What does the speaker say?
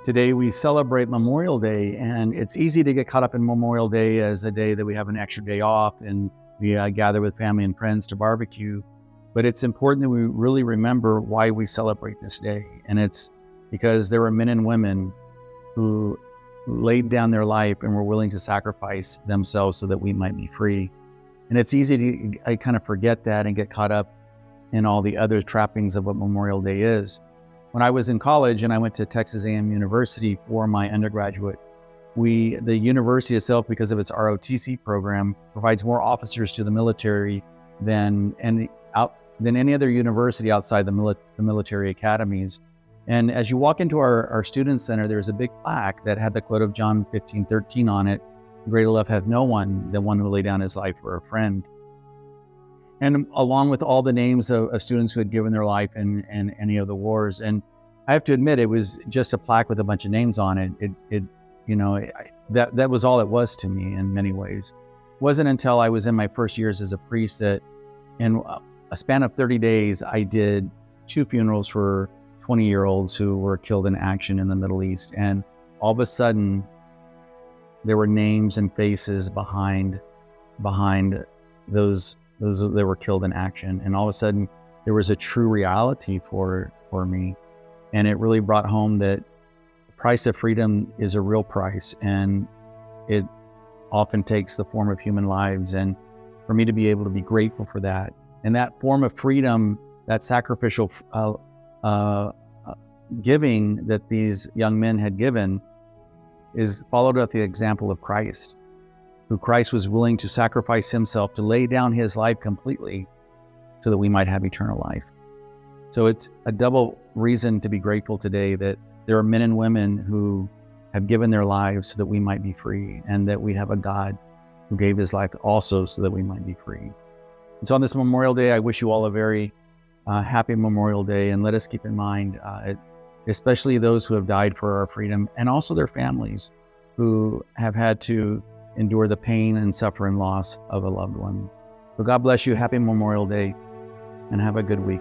Today we celebrate Memorial Day, and it's easy to get caught up in Memorial Day as a day that we have an extra day off and we gather with family and friends to barbecue. But it's important that we really remember why we celebrate this day. And it's because there were men and women who laid down their life and were willing to sacrifice themselves so that we might be free. And it's easy to kind of forget that and get caught up in all the other trappings of what Memorial Day is. When I was in college and I went to Texas A&M University for my undergraduate, the university itself, because of its ROTC program, provides more officers to the military than any other university outside the military academies. And as you walk into our student center, there's a big plaque that had the quote of John 15:13 on it: "Greater love hath no one than one who lay down his life for a friend." And along with all the names of students who had given their life in any of the wars. And I have to admit, it was just a plaque with a bunch of names on it. That was all it was to me in many ways. It wasn't until I was in my first years as a priest that in a span of 30 days, I did 2 funerals for 20-year-olds who were killed in action in the Middle East. And all of a sudden, there were names and faces behind those that were killed in action. And all of a sudden there was a true reality for me. And it really brought home that the price of freedom is a real price, and it often takes the form of human lives. And for me to be able to be grateful for that, and that form of freedom, that sacrificial giving that these young men had given, is followed up the example of Christ, who Christ was willing to sacrifice himself, to lay down his life completely so that we might have eternal life. So it's a double reason to be grateful today that there are men and women who have given their lives so that we might be free, and that we have a God who gave his life also so that we might be free. And so on this Memorial Day, I wish you all a very happy Memorial Day, and let us keep in mind, especially those who have died for our freedom, and also their families who have had to endure the pain and suffer and loss of a loved one. So God bless you. Happy Memorial Day, and have a good week.